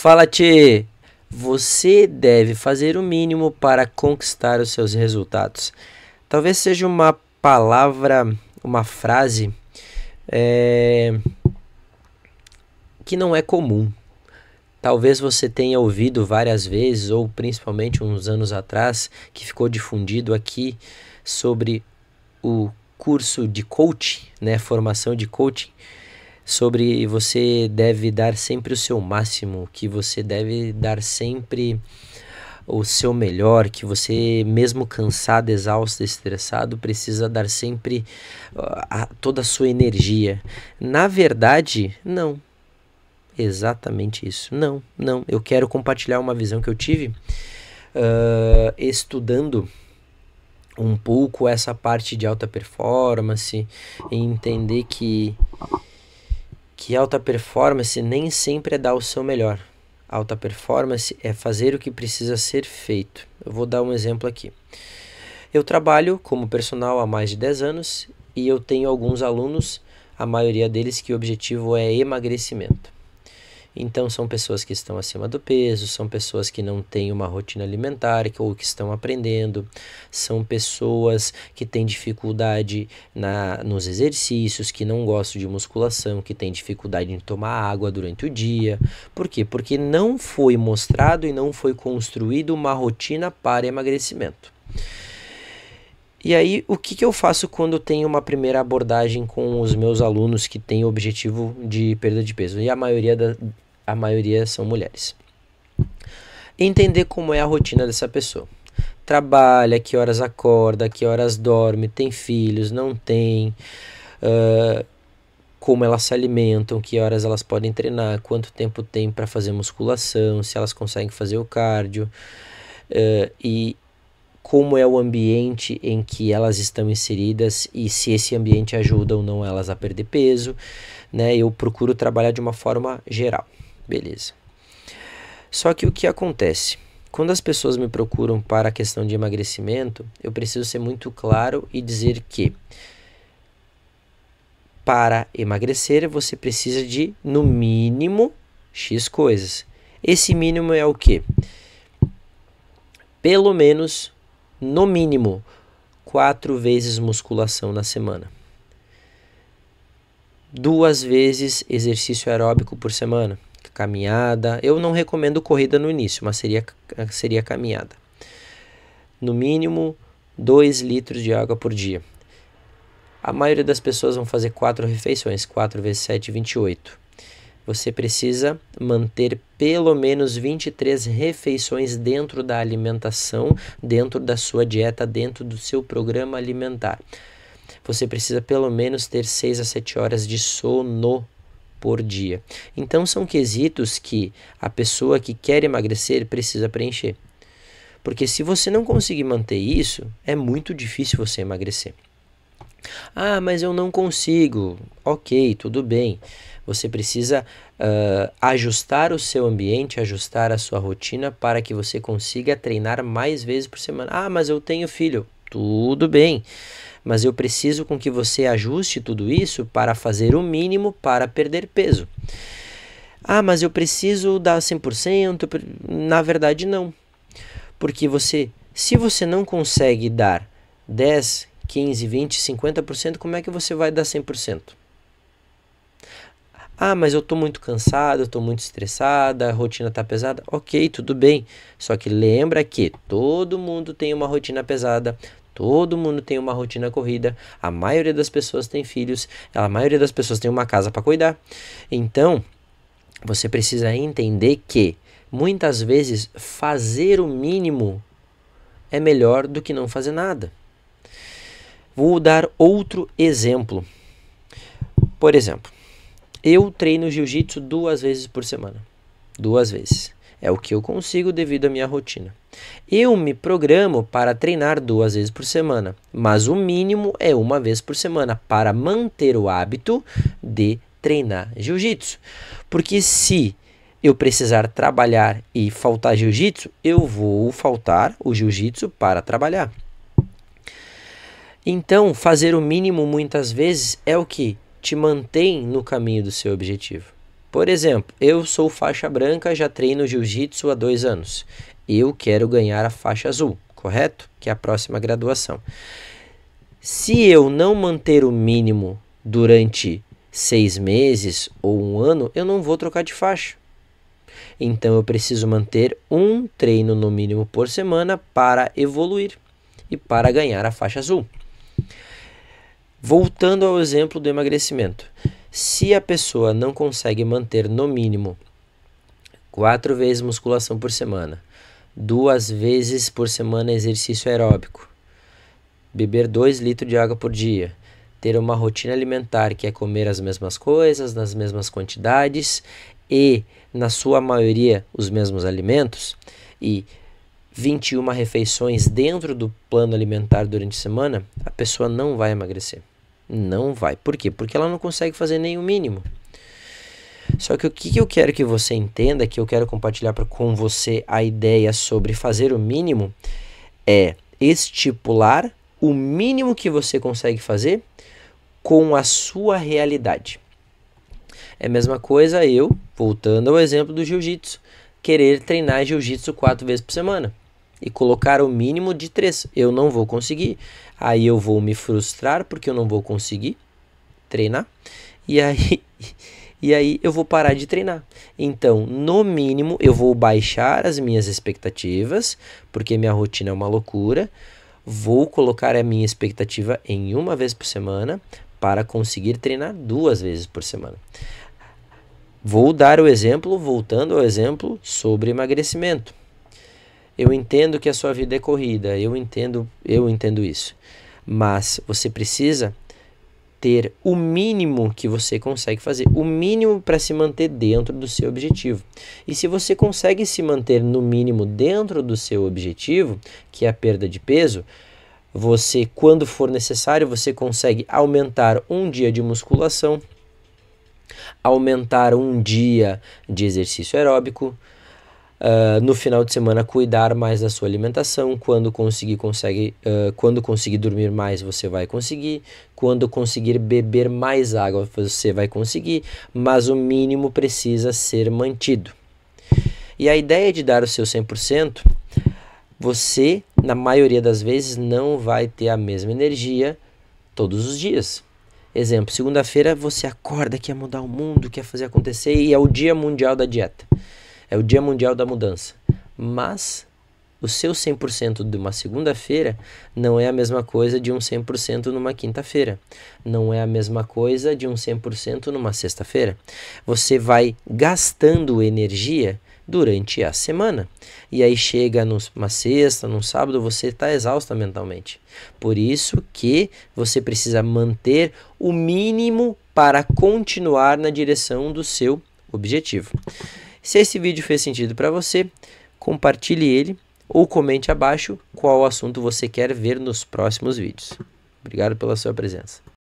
Fala, Tchê! Você deve fazer o mínimo para conquistar os seus resultados. Talvez seja uma palavra, uma frase é, que não é comum. Talvez você tenha ouvido várias vezes, ou principalmente uns anos atrás, que ficou difundido aqui sobre o curso de coaching, né, formação de coaching, sobre você deve dar sempre o seu máximo, que você deve dar sempre o seu melhor, que você mesmo cansado, exausto, estressado, precisa dar sempre toda a sua energia. Na verdade, não. Exatamente isso. Não. Eu quero compartilhar uma visão que eu tive estudando um pouco essa parte de alta performance e entender que alta performance nem sempre é dar o seu melhor. Alta performance é fazer o que precisa ser feito. Eu vou dar um exemplo aqui. Eu trabalho como personal há mais de 10 anos e eu tenho alguns alunos, a maioria deles que o objetivo é emagrecimento. Então são pessoas que estão acima do peso, são pessoas que não têm uma rotina alimentar ou que estão aprendendo, são pessoas que têm dificuldade nos exercícios, que não gostam de musculação, que têm dificuldade em tomar água durante o dia. Por quê? Porque não foi mostrado e não foi construído uma rotina para emagrecimento. E aí, o que eu faço quando eu tenho uma primeira abordagem com os meus alunos que têm o objetivo de perda de peso? E a maioria são mulheres. Entender como é a rotina dessa pessoa. Trabalha, que horas acorda, que horas dorme, tem filhos, não tem, como elas se alimentam, que horas elas podem treinar, quanto tempo tem para fazer musculação, se elas conseguem fazer o cardio, e como é o ambiente em que elas estão inseridas e se esse ambiente ajuda ou não elas a perder peso, né? Eu procuro trabalhar de uma forma geral, beleza. Só que o que acontece? Quando as pessoas me procuram para a questão de emagrecimento, eu preciso ser muito claro e dizer que para emagrecer você precisa de, no mínimo, X coisas. Esse mínimo é o quê? Pelo menos, no mínimo, 4 vezes musculação na semana. 2 vezes exercício aeróbico por semana. Caminhada. Eu não recomendo corrida no início, mas seria caminhada. No mínimo, 2 litros de água por dia. A maioria das pessoas vão fazer 4 refeições. 4 vezes 7, 28. Você precisa manter pelo menos 23 refeições dentro da alimentação, dentro da sua dieta, dentro do seu programa alimentar. Você precisa pelo menos ter 6 a 7 horas de sono por dia. Então são quesitos que a pessoa que quer emagrecer precisa preencher. Porque se você não conseguir manter isso, é muito difícil você emagrecer. Ah, mas eu não consigo. Ok, tudo bem. Você precisa ajustar o seu ambiente, ajustar a sua rotina para que você consiga treinar mais vezes por semana. Ah, mas eu tenho filho. Tudo bem. Mas eu preciso com que você ajuste tudo isso para fazer o mínimo para perder peso. Ah, mas eu preciso dar 100%. Na verdade, não. Porque se você não consegue dar 10, 15, 20, 50%, como é que você vai dar 100%? Ah, mas eu estou muito cansado, eu estou muito estressada, a rotina está pesada. Ok, tudo bem. Só que lembra que todo mundo tem uma rotina pesada, todo mundo tem uma rotina corrida, a maioria das pessoas tem filhos, a maioria das pessoas tem uma casa para cuidar. Então, você precisa entender que muitas vezes fazer o mínimo é melhor do que não fazer nada. Vou dar outro exemplo. Por exemplo, eu treino jiu-jitsu 2 vezes por semana. 2 vezes. É o que eu consigo devido à minha rotina. Eu me programo para treinar 2 vezes por semana, mas o mínimo é 1 vez por semana para manter o hábito de treinar jiu-jitsu. Porque se eu precisar trabalhar e faltar jiu-jitsu, eu vou faltar o jiu-jitsu para trabalhar. Então, fazer o mínimo muitas vezes é o que te mantém no caminho do seu objetivo. Por exemplo, eu sou faixa branca, já treino jiu-jitsu há 2 anos. Eu quero ganhar a faixa azul, correto? Que é a próxima graduação. Se eu não manter o mínimo durante 6 meses ou 1 ano, eu não vou trocar de faixa. Então eu preciso manter um treino no mínimo por semana para evoluir e para ganhar a faixa azul. Voltando ao exemplo do emagrecimento. Se a pessoa não consegue manter no mínimo 4 vezes musculação por semana, 2 vezes por semana exercício aeróbico, beber 2 litros de água por dia, ter uma rotina alimentar que é comer as mesmas coisas, nas mesmas quantidades e, na sua maioria, os mesmos alimentos, e 21 refeições dentro do plano alimentar durante a semana, a pessoa não vai emagrecer. Não vai. Por quê? Porque ela não consegue fazer nem o mínimo. Só que o que eu quero que você entenda, que eu quero compartilhar com você a ideia sobre fazer o mínimo, é estipular o mínimo que você consegue fazer com a sua realidade. É a mesma coisa eu, voltando ao exemplo do jiu-jitsu, querer treinar jiu-jitsu 4 vezes por semana e colocar o mínimo de 3. Eu não vou conseguir. Aí eu vou me frustrar porque eu não vou conseguir treinar. E aí eu vou parar de treinar. Então, no mínimo, eu vou baixar as minhas expectativas, porque minha rotina é uma loucura. Vou colocar a minha expectativa em 1 vez por semana para conseguir treinar 2 vezes por semana. Vou dar o exemplo, voltando ao exemplo sobre emagrecimento. Eu entendo que a sua vida é corrida, eu entendo isso. Mas você precisa ter o mínimo que você consegue fazer, o mínimo para se manter dentro do seu objetivo. E se você consegue se manter no mínimo dentro do seu objetivo, que é a perda de peso, você, quando for necessário, você consegue aumentar 1 dia de musculação, aumentar 1 dia de exercício aeróbico, no final de semana cuidar mais da sua alimentação. Quando conseguir dormir mais, você vai conseguir. Quando conseguir beber mais água, você vai conseguir. Mas o mínimo precisa ser mantido. E a ideia de dar o seu 100%, você, na maioria das vezes, não vai ter a mesma energia todos os dias. Exemplo, segunda-feira você acorda, quer mudar o mundo, quer fazer acontecer e é o Dia Mundial da Dieta. É o Dia Mundial da Mudança. Mas o seu 100% de uma segunda-feira não é a mesma coisa de um 100% numa quinta-feira. Não é a mesma coisa de um 100% numa sexta-feira. Você vai gastando energia durante a semana. E aí chega numa sexta, num sábado, você está exausta mentalmente. Por isso que você precisa manter o mínimo para continuar na direção do seu objetivo. Se esse vídeo fez sentido para você, compartilhe ele ou comente abaixo qual assunto você quer ver nos próximos vídeos. Obrigado pela sua presença.